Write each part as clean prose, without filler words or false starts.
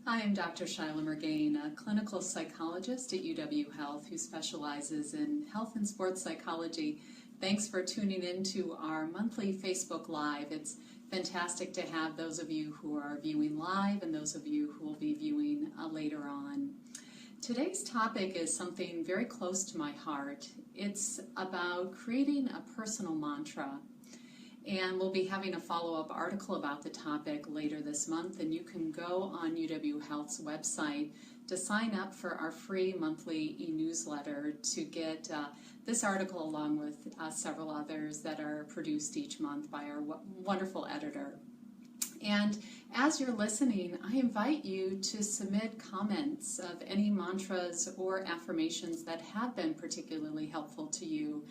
Hi, I'm Dr. Shilagh Mirgain, a clinical psychologist at UW Health who specializes in health and sports psychology. Thanks for tuning in to our monthly Facebook Live. It's fantastic to have those of you who are viewing live and those of you who will be viewing later on. Today's topic is something very close to my heart. It's about creating a personal mantra. And we'll be having a follow-up article about the topic later this month, and you can go on UW Health's website to sign up for our free monthly e-newsletter to get this article along with several others that are produced each month by our wonderful editor. And as you're listening, I invite you to submit comments of any mantras or affirmations that have been particularly helpful to you.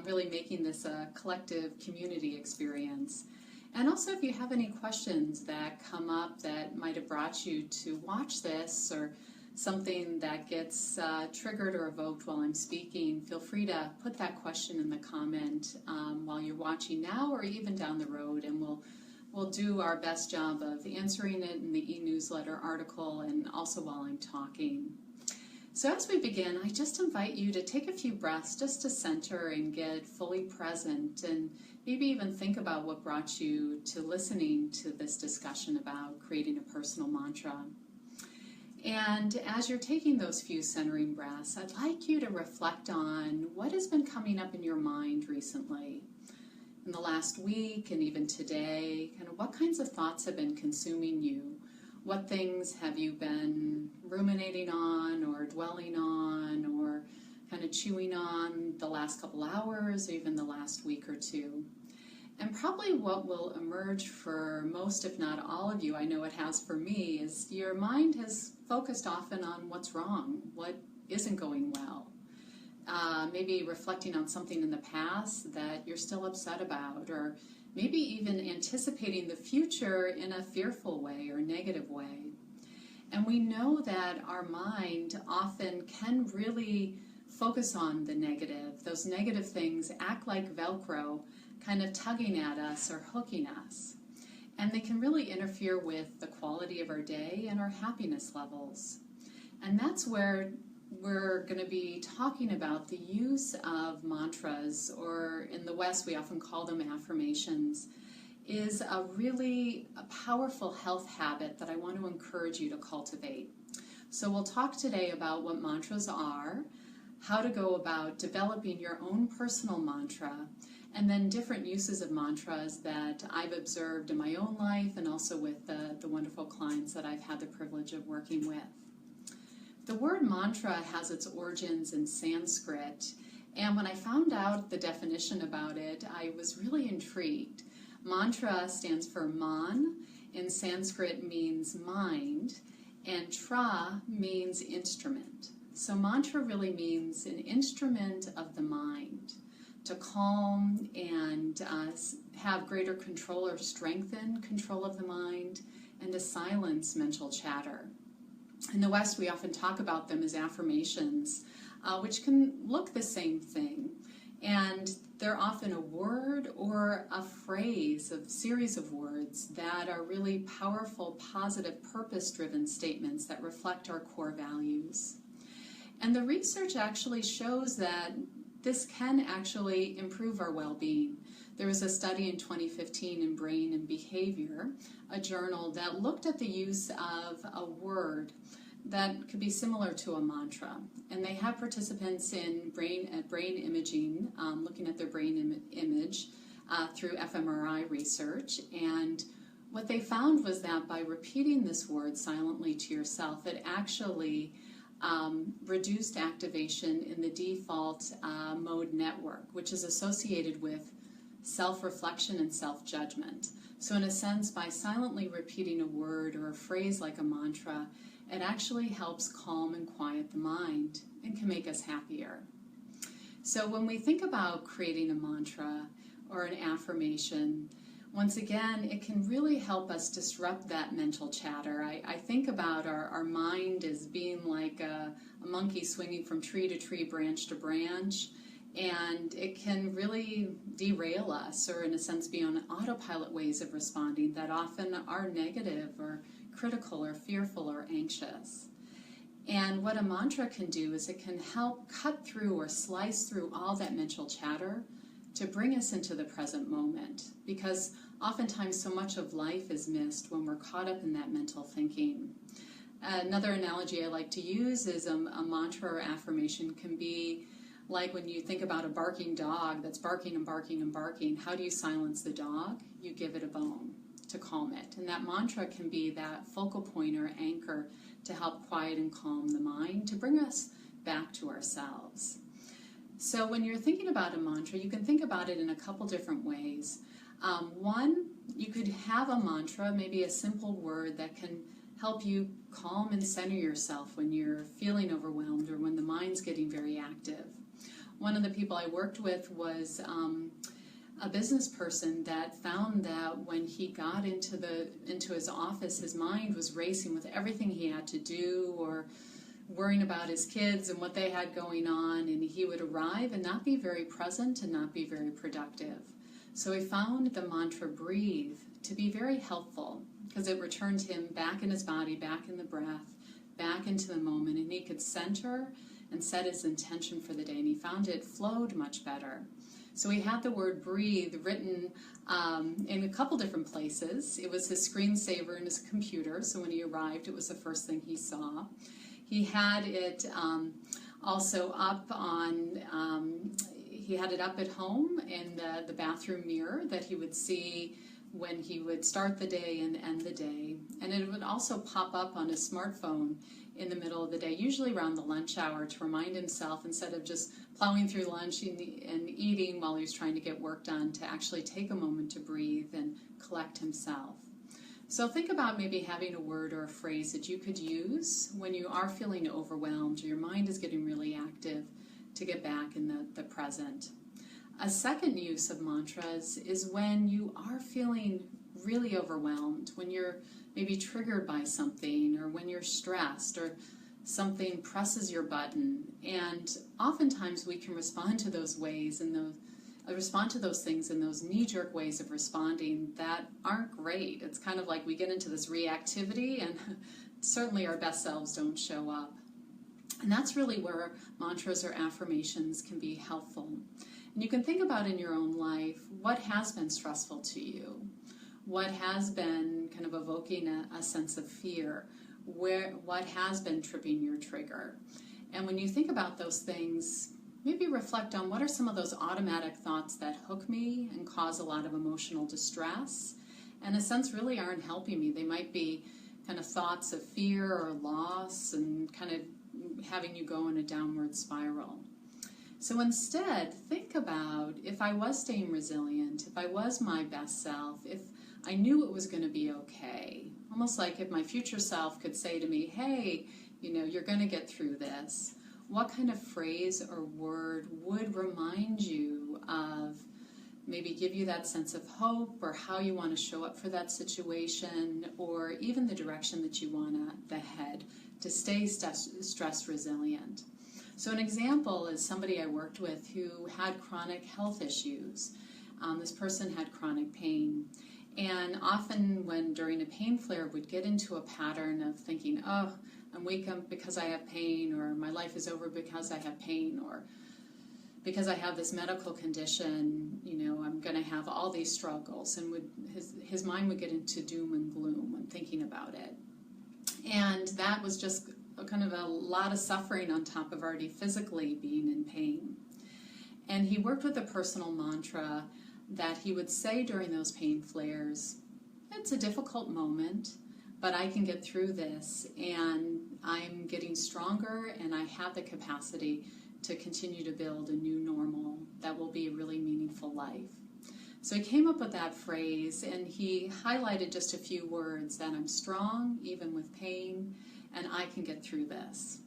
Really making this a collective community experience. And also if you have any questions that come up that might have brought you to watch this, or something that gets triggered or evoked while I'm speaking, feel free to put that question in the comment while you're watching now or even down the road, and we'll do our best job of answering it in the e-newsletter article and also while I'm talking. So as we begin, I just invite you to take a few breaths just to center and get fully present, and maybe even think about what brought you to listening to this discussion about creating a personal mantra. And as you're taking those few centering breaths, I'd like you to reflect on what has been coming up in your mind recently, in the last week and even today. Kind of what kinds of thoughts have been consuming you? What things have you been ruminating on or dwelling on or kind of chewing on the last couple hours or even the last week or two? And probably what will emerge for most, if not all of you, I know it has for me, is your mind has focused often on what's wrong, what isn't going well. Maybe reflecting on something in the past that you're still upset about, or maybe even anticipating the future in a fearful way or negative way. And we know that our mind often can really focus on the negative. Those negative things act like Velcro, kind of tugging at us or hooking us. And they can really interfere with the quality of our day and our happiness levels. And that's where we're going to be talking about the use of mantras, or in the West we often call them affirmations, is a really powerful health habit that I want to encourage you to cultivate. So we'll talk today about what mantras are, how to go about developing your own personal mantra, and then different uses of mantras that I've observed in my own life and also with the wonderful clients that I've had the privilege of working with. The word mantra has its origins in Sanskrit, and when I found out the definition about it, I was really intrigued. Mantra stands for man, in Sanskrit means mind, and tra means instrument. So mantra really means an instrument of the mind, to calm and have greater control or strengthen control of the mind, and to silence mental chatter. In the West, we often talk about them as affirmations, which can look the same thing. And they're often a word or a phrase, a series of words that are really powerful, positive, purpose-driven statements that reflect our core values. And the research actually shows that this can actually improve our well-being. There was a study in 2015 in Brain and Behavior, a journal that looked at the use of a word that could be similar to a mantra. And they had participants in brain imaging, looking at their brain image through fMRI research. And what they found was that by repeating this word silently to yourself, it actually reduced activation in the default mode network, which is associated with self-reflection and self-judgment. So in a sense, by silently repeating a word or a phrase like a mantra, it actually helps calm and quiet the mind and can make us happier. So when we think about creating a mantra or an affirmation, once again, it can really help us disrupt that mental chatter. I think about our mind as being like a monkey swinging from tree to tree, branch to branch, And it can really derail us, or in a sense be on autopilot ways of responding that often are negative or critical or fearful or anxious. And what a mantra can do is it can help cut through or slice through all that mental chatter to bring us into the present moment, because oftentimes so much of life is missed when we're caught up in that mental thinking. Another analogy I like to use is a mantra or affirmation can be like when you think about a barking dog that's barking and barking and barking. How do you silence the dog? You give it a bone to calm it. And that mantra can be that focal point or anchor to help quiet and calm the mind, to bring us back to ourselves. So when you're thinking about a mantra, you can think about it in a couple different ways. One, you could have a mantra, maybe a simple word that can help you calm and center yourself when you're feeling overwhelmed or when the mind's getting very active. One of the people I worked with was a business person that found that when he got into his office, his mind was racing with everything he had to do, or worrying about his kids and what they had going on, and he would arrive and not be very present and not be very productive. So he found the mantra breathe to be very helpful, because it returned him back in his body, back in the breath, back into the moment, and he could center and set his intention for the day, and he found it flowed much better. So he had the word breathe written in a couple different places. It was his screensaver in his computer, so when he arrived, it was the first thing he saw. He had it also up on, he had it up at home in the bathroom mirror that he would see when he would start the day and end the day. And it would also pop up on his smartphone in the middle of the day, usually around the lunch hour, to remind himself, instead of just plowing through lunch and eating while he was trying to get work done, to actually take a moment to breathe and collect himself. So think about maybe having a word or a phrase that you could use when you are feeling overwhelmed or your mind is getting really active, to get back in the present. A second use of mantras is when you are feeling really overwhelmed, when you're maybe triggered by something, or when you're stressed, or something presses your button. And oftentimes we can respond to those ways and respond to those things in those knee-jerk ways of responding that aren't great. It's kind of like we get into this reactivity, and certainly our best selves don't show up. And that's really where mantras or affirmations can be helpful. And you can think about in your own life, what has been stressful to you? What has been kind of evoking a sense of fear? What has been tripping your trigger? And when you think about those things, maybe reflect on what are some of those automatic thoughts that hook me and cause a lot of emotional distress, and in a sense really aren't helping me. They might be kind of thoughts of fear or loss, and kind of having you go in a downward spiral. So instead, think about, if I was staying resilient, if I was my best self, if I knew it was going to be okay, almost like if my future self could say to me, hey, you're going to get through this, what kind of phrase or word would remind you of, maybe give you that sense of hope, or how you want to show up for that situation, or even the direction that you want to head to stay stress resilient. So an example is somebody I worked with who had chronic health issues. This person had chronic pain. And often when during a pain flare would get into a pattern of thinking, oh, I'm weak because I have pain, or my life is over because I have pain, or because I have this medical condition, I'm going to have all these struggles. And his mind would get into doom and gloom when thinking about it. And that was just kind of a lot of suffering on top of already physically being in pain. And he worked with a personal mantra that he would say during those pain flares, it's a difficult moment, but I can get through this, and I'm getting stronger, and I have the capacity to continue to build a new normal that will be a really meaningful life. So he came up with that phrase, and he highlighted just a few words, that I'm strong even with pain, and I can get through this.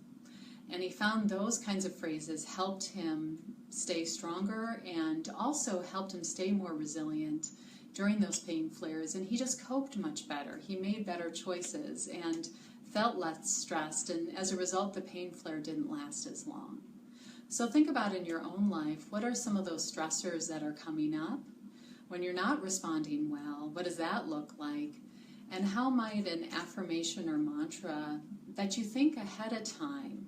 And he found those kinds of phrases helped him stay stronger, and also helped him stay more resilient during those pain flares. And he just coped much better. He made better choices and felt less stressed. And as a result, the pain flare didn't last as long. So think about in your own life, what are some of those stressors that are coming up? When you're not responding well, what does that look like? And how might an affirmation or mantra that you think ahead of time,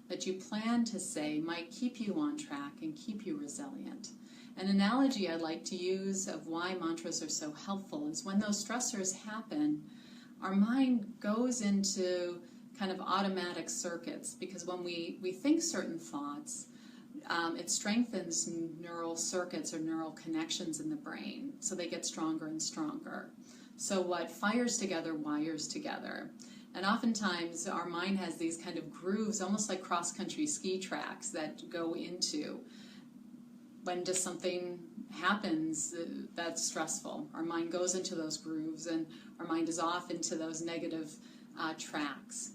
that you plan to say, might keep you on track and keep you resilient? An analogy I like to use of why mantras are so helpful is when those stressors happen, our mind goes into kind of automatic circuits, because when we think certain thoughts, it strengthens neural circuits or neural connections in the brain, so they get stronger and stronger. So what fires together wires together. And oftentimes our mind has these kind of grooves, almost like cross-country ski tracks, that go into when just something happens that's stressful. Our mind goes into those grooves and our mind is off into those negative tracks.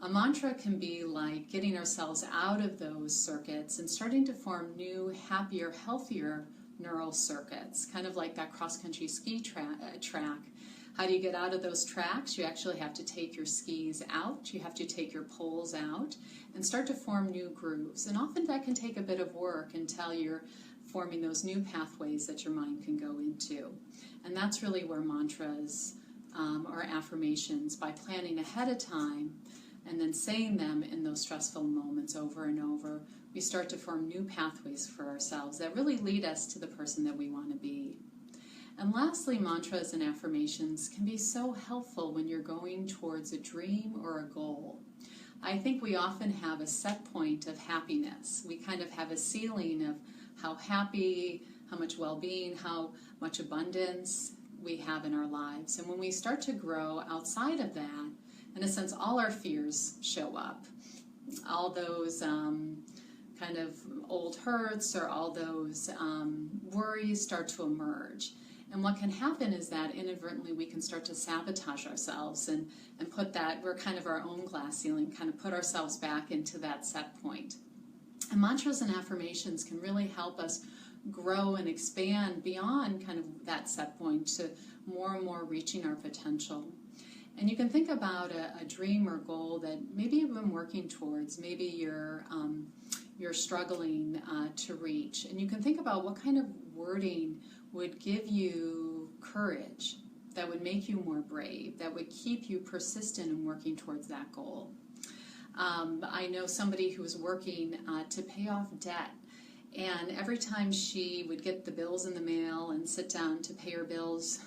A mantra can be like getting ourselves out of those circuits and starting to form new, happier, healthier neural circuits, kind of like that cross-country ski track. How do you get out of those tracks? You actually have to take your skis out, you have to take your poles out, and start to form new grooves. And often that can take a bit of work until you're forming those new pathways that your mind can go into. And that's really where mantras or affirmations, by planning ahead of time and then saying them in those stressful moments over and over, we start to form new pathways for ourselves that really lead us to the person that we want to be. And lastly, mantras and affirmations can be so helpful when you're going towards a dream or a goal. I think we often have a set point of happiness. We kind of have a ceiling of how happy, how much well-being, how much abundance we have in our lives. And when we start to grow outside of that, in a sense, all our fears show up. All those kind of old hurts or all those worries start to emerge. And what can happen is that inadvertently we can start to sabotage ourselves and put that, we're kind of our own glass ceiling, kind of put ourselves back into that set point. And mantras and affirmations can really help us grow and expand beyond kind of that set point to more and more reaching our potential. And you can think about a dream or goal that maybe you've been working towards, maybe you're struggling to reach. And you can think about what kind of wording would give you courage, that would make you more brave, that would keep you persistent in working towards that goal. I know somebody who was working to pay off debt, and every time she would get the bills in the mail and sit down to pay her bills,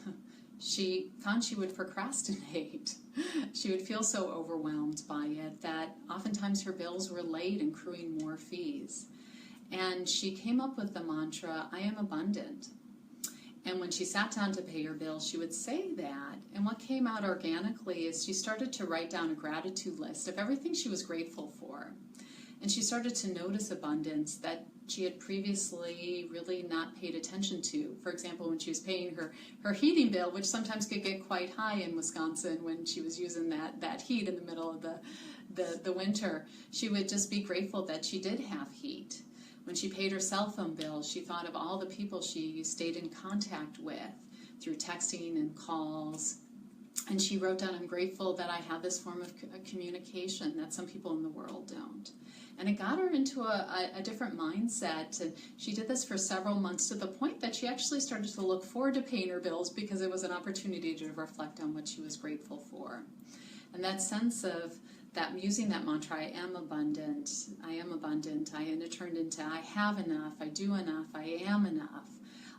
she found she would procrastinate. She would feel so overwhelmed by it that oftentimes her bills were late and accruing more fees. And she came up with the mantra, I am abundant. And when she sat down to pay her bills, she would say that. And what came out organically is she started to write down a gratitude list of everything she was grateful for. And she started to notice abundance that she had previously really not paid attention to. For example, when she was paying her heating bill, which sometimes could get quite high in Wisconsin when she was using that heat in the middle of the winter, she would just be grateful that she did have heat. When she paid her cell phone bill, she thought of all the people she stayed in contact with through texting and calls. And she wrote down, I'm grateful that I have this form of communication that some people in the world don't. And it got her into a different mindset. And she did this for several months to the point that she actually started to look forward to paying her bills because it was an opportunity to reflect on what she was grateful for. And that sense of that, using that mantra, I am abundant, and it turned into I have enough, I do enough, I am enough.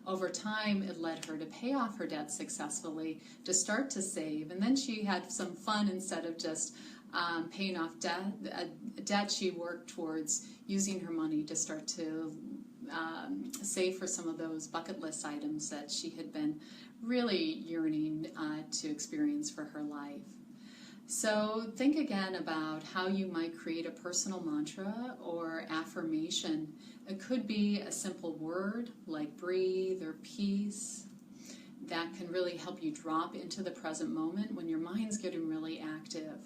Over time, it led her to pay off her debt successfully, to start to save, and then she had some fun. Instead of just paying off debt, she worked towards using her money to start to save for some of those bucket list items that she had been really yearning to experience for her life. So think again about how you might create a personal mantra or affirmation. It could be a simple word like breathe or peace that can really help you drop into the present moment when your mind's getting really active.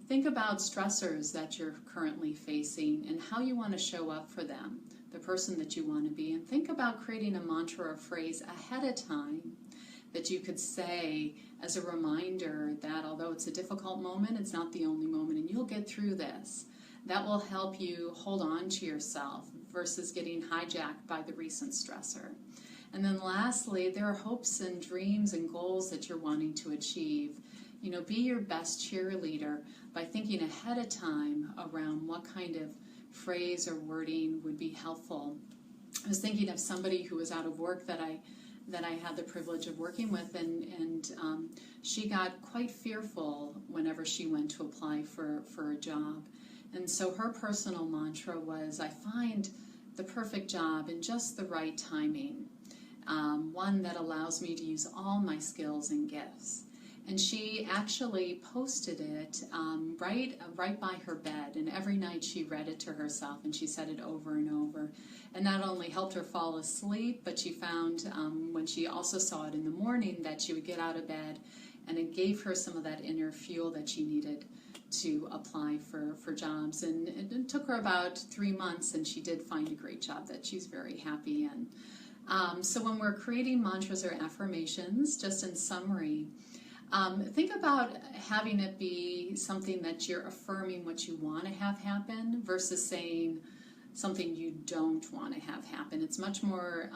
Think about stressors that you're currently facing and how you want to show up for them, the person that you want to be. And think about creating a mantra or phrase ahead of time that you could say as a reminder that although it's a difficult moment, it's not the only moment, and you'll get through this. That will help you hold on to yourself versus getting hijacked by the recent stressor. And then lastly, there are hopes and dreams and goals that you're wanting to achieve. You know, be your best cheerleader by thinking ahead of time around what kind of phrase or wording would be helpful. I was thinking of somebody who was out of work that I had the privilege of working with, and she got quite fearful whenever she went to apply for a job. And so her personal mantra was, I find the perfect job in just the right timing, one that allows me to use all my skills and gifts. And she actually posted it right by her bed, and every night she read it to herself, and she said it over and over. And not only helped her fall asleep, but she found when she also saw it in the morning that she would get out of bed, and it gave her some of that inner fuel that she needed to apply for jobs. And it took her about 3 months, and she did find a great job that she's very happy in. So when we're creating mantras or affirmations, just in summary, think about having it be something that you're affirming what you want to have happen versus saying something you don't want to have happen. It's much more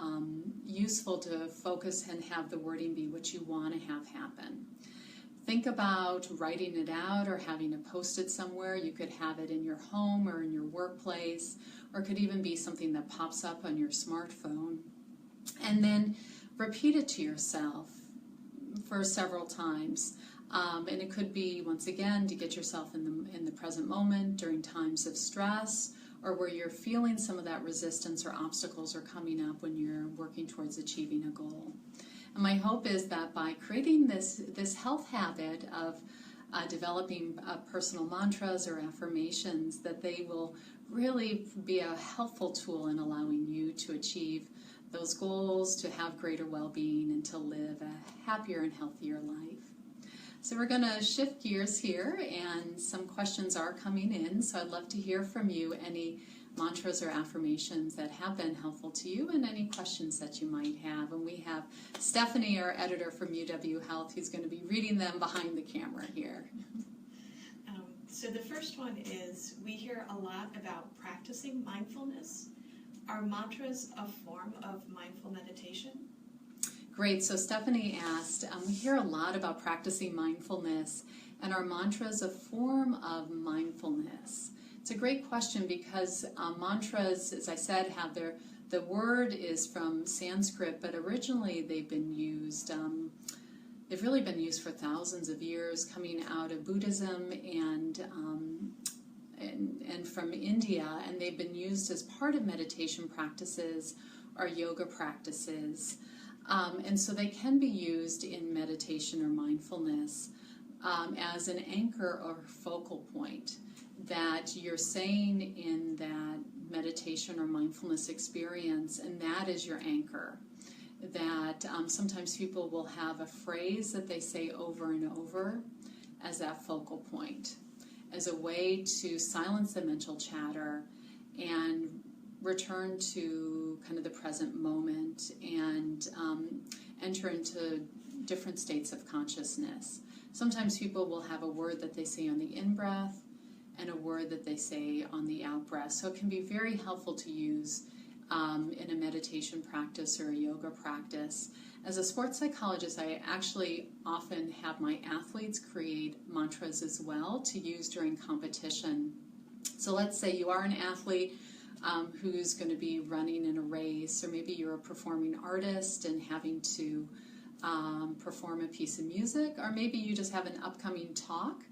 useful to focus and have the wording be what you want to have happen. Think about writing it out or having it posted somewhere. You could have it in your home or in your workplace, or it could even be something that pops up on your smartphone. And then repeat it to yourself for several times. And it could be, once again, to get yourself in the present moment during times of stress, or where you're feeling some of that resistance or obstacles are coming up when you're working towards achieving a goal. And my hope is that by creating this health habit of developing personal mantras or affirmations, that they will really be a helpful tool in allowing you to achieve those goals, to have greater well-being, and to live a happier and healthier life. So we're going to shift gears here, and some questions are coming in, so I'd love to hear from you any mantras or affirmations that have been helpful to you, and any questions that you might have. And we have Stephanie, our editor from UW Health, who's going to be reading them behind the camera here. So the first one is, we hear a lot about practicing mindfulness. Are mantras a form of mindful meditation? Great. So Stephanie asked, we hear a lot about practicing mindfulness, and are mantras a form of mindfulness? It's a great question because mantras, as I said, have the word is from Sanskrit, but originally they've been used, they've really been used for thousands of years, coming out of Buddhism and from India, and they've been used as part of meditation practices or yoga practices. And so they can be used in meditation or mindfulness as an anchor or focal point that you're saying in that meditation or mindfulness experience, and that is your anchor. That sometimes people will have a phrase that they say over and over as that focal point, as a way to silence the mental chatter and return to kind of the present moment and enter into different states of consciousness. Sometimes people will have a word that they say on the in-breath and a word that they say on the out-breath. So it can be very helpful to use in a meditation practice or a yoga practice. As a sports psychologist, I actually often have my athletes create mantras as well to use during competition. So let's say you are an athlete who's going to be running in a race, or maybe you're a performing artist and having to perform a piece of music, or maybe you just have an upcoming talk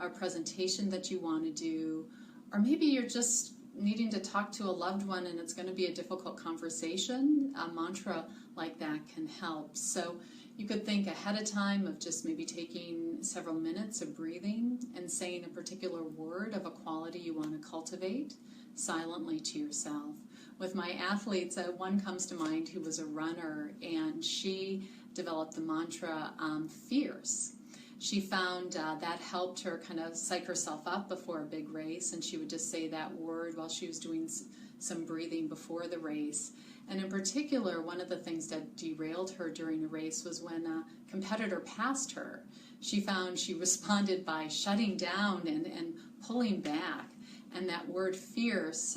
or presentation that you want to do, or maybe you're just needing to talk to a loved one and it's going to be a difficult conversation. A mantra like that can help. So you could think ahead of time of just maybe taking several minutes of breathing and saying a particular word of a quality you want to cultivate silently to yourself. With my athletes, one comes to mind who was a runner, and she developed the mantra fierce. She found that helped her kind of psych herself up before a big race, and she would just say that word while she was doing some breathing before the race. And in particular, one of the things that derailed her during a race was when a competitor passed her. She found she responded by shutting down and pulling back. And that word fierce,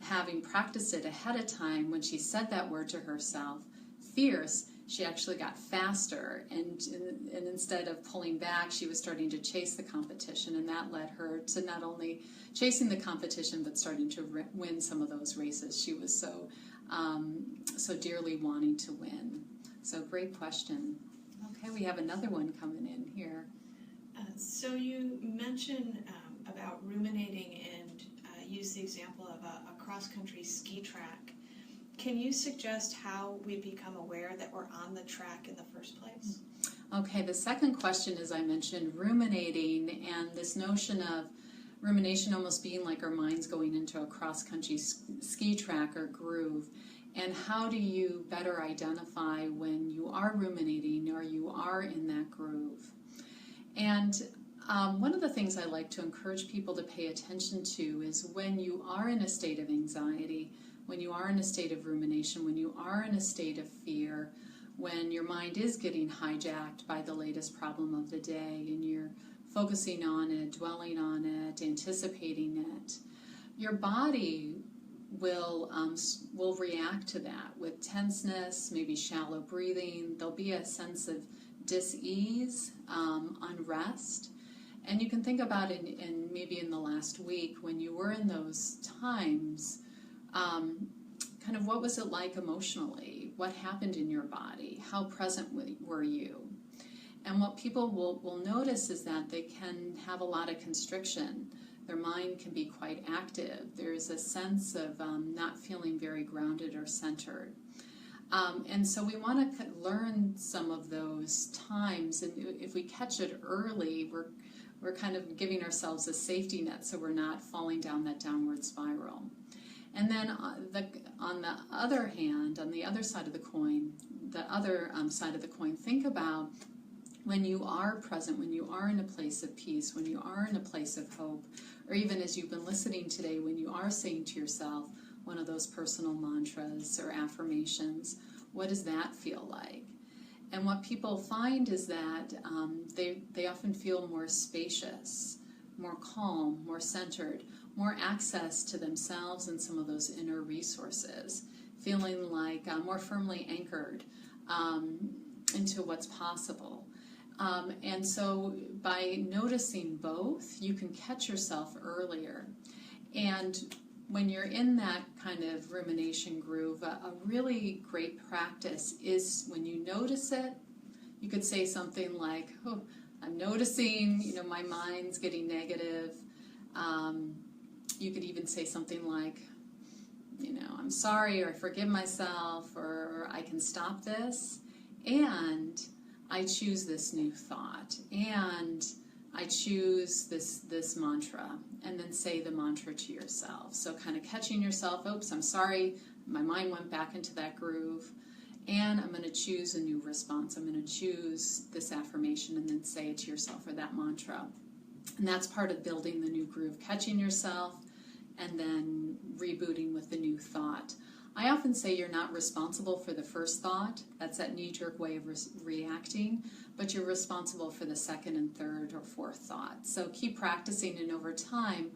having practiced it ahead of time, when she said that word to herself, fierce, she actually got faster, and instead of pulling back, she was starting to chase the competition, and that led her to not only chasing the competition, but starting to win some of those races she was so dearly wanting to win. So great question. Okay, we have another one coming in here. So you mentioned about ruminating and use the example of a cross-country ski track. Can you suggest how we become aware that we're on the track in the first place? Okay, the second question, as I mentioned, ruminating, and this notion of rumination almost being like our minds going into a cross-country ski track or groove. And how do you better identify when you are ruminating or you are in that groove? And one of the things I like to encourage people to pay attention to is when you are in a state of anxiety, when you are in a state of rumination, when you are in a state of fear, when your mind is getting hijacked by the latest problem of the day and you're focusing on it, dwelling on it, anticipating it, your body will react to that with tenseness, maybe shallow breathing. There'll be a sense of dis-ease, unrest. And you can think about it in maybe in the last week when you were in those times, kind of what was it like emotionally? What happened in your body? How present were you? And what people will notice is that they can have a lot of constriction. Their mind can be quite active. There's a sense of not feeling very grounded or centered. And so we want to learn some of those times, and if we catch it early, we're kind of giving ourselves a safety net so we're not falling down that downward spiral. And then on the other hand, on the other side of the coin, think about when you are present, when you are in a place of peace, when you are in a place of hope, or even as you've been listening today, when you are saying to yourself one of those personal mantras or affirmations, what does that feel like? And what people find is that they often feel more spacious, more calm, more centered, more access to themselves and some of those inner resources, feeling like more firmly anchored into what's possible. And so by noticing both, you can catch yourself earlier. And when you're in that kind of rumination groove, a really great practice is when you notice it, you could say something like, oh, I'm noticing, my mind's getting negative. You could even say something like, I'm sorry, or I forgive myself, or I can stop this, and I choose this new thought, and I choose this mantra, and then say the mantra to yourself. So kind of catching yourself, oops, I'm sorry, my mind went back into that groove, and I'm going to choose a new response. I'm going to choose this affirmation and then say it to yourself, or that mantra. And that's part of building the new groove, catching yourself and then rebooting with the new thought. I often say you're not responsible for the first thought. That's that knee-jerk way of reacting, but you're responsible for the second and third or fourth thought. So keep practicing, and over time,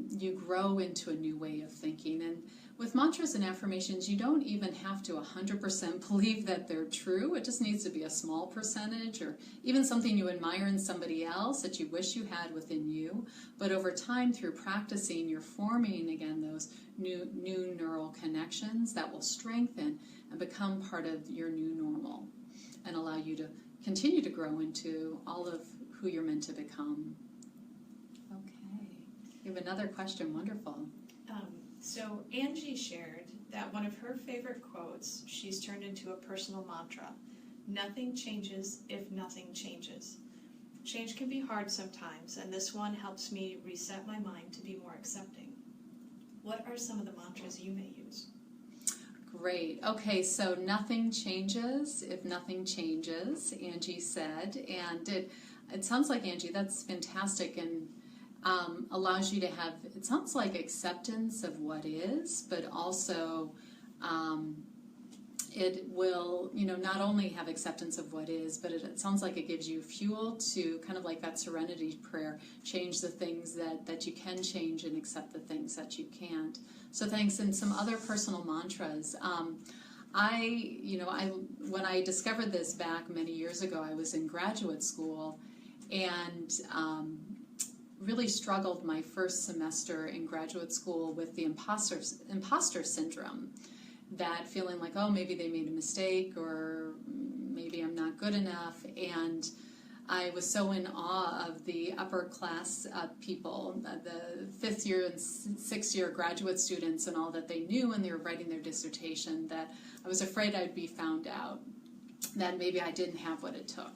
you grow into a new way of thinking. And with mantras and affirmations, you don't even have to 100% believe that they're true. It just needs to be a small percentage, or even something you admire in somebody else that you wish you had within you. But over time, through practicing, you're forming, again, those new neural connections that will strengthen and become part of your new normal and allow you to continue to grow into all of who you're meant to become. Okay. We have another question. Wonderful. So Angie shared that one of her favorite quotes she's turned into a personal mantra: nothing changes if nothing changes. Change can be hard sometimes, and this one helps me reset my mind to be more accepting. What are some of the mantras you may use? Great. Okay, so nothing changes if nothing changes, Angie said. And it sounds like, Angie, that's fantastic, and allows you to have, it sounds like, acceptance of what is, but also it will, not only have acceptance of what is, but it sounds like it gives you fuel to, kind of like that serenity prayer, change the things that you can change and accept the things that you can't. So thanks. And some other personal mantras. When I discovered this back many years ago, I was in graduate school and really struggled my first semester in graduate school with the imposter syndrome. That feeling like, oh, maybe they made a mistake, or maybe I'm not good enough. And I was so in awe of the upper class people, the 5th year and 6th year graduate students and all that they knew when they were writing their dissertation, that I was afraid I'd be found out, that maybe I didn't have what it took.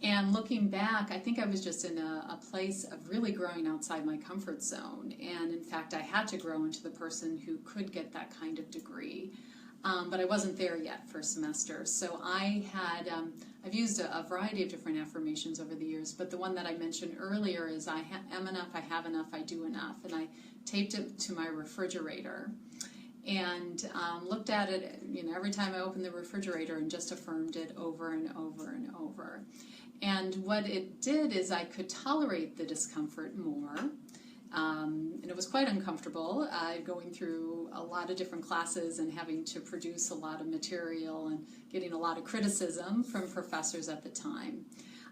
And looking back, I think I was just in a place of really growing outside my comfort zone. And in fact, I had to grow into the person who could get that kind of degree. But I wasn't there yet for a semester. So I've used a variety of different affirmations over the years, but the one that I mentioned earlier is I am enough, I have enough, I do enough. And I taped it to my refrigerator and looked at it, every time I opened the refrigerator, and just affirmed it over and over and over. And what it did is I could tolerate the discomfort more. And it was quite uncomfortable going through a lot of different classes and having to produce a lot of material and getting a lot of criticism from professors at the time.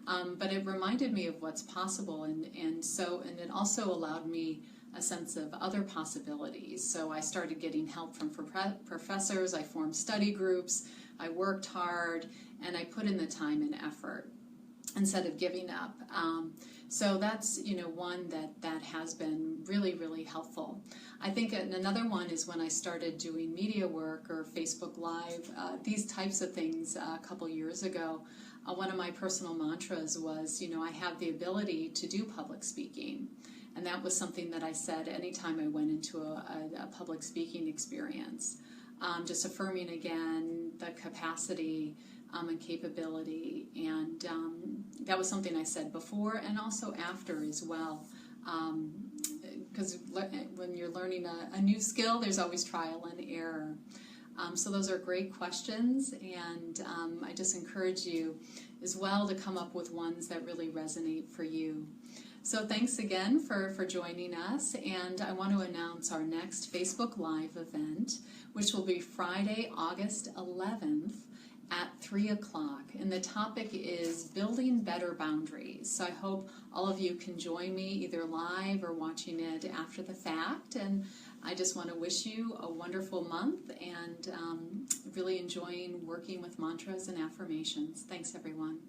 But it reminded me of what's possible, and it also allowed me a sense of other possibilities. So I started getting help from professors, I formed study groups, I worked hard, and I put in the time and effort instead of giving up. So that's one that has been really, really helpful. I think another one is when I started doing media work or Facebook Live, these types of things a couple years ago. One of my personal mantras was, I have the ability to do public speaking. And that was something that I said anytime I went into a public speaking experience. Just affirming again the capacity and capability, and that was something I said before and also after as well, because when you're learning a new skill, there's always trial and error. So those are great questions, and I just encourage you as well to come up with ones that really resonate for you. So thanks again for joining us, and I want to announce our next Facebook Live event, which will be Friday, August 11th at 3 o'clock, and the topic is building better boundaries. So I hope all of you can join me either live or watching it after the fact, and I just want to wish you a wonderful month and really enjoying working with mantras and affirmations. Thanks, everyone.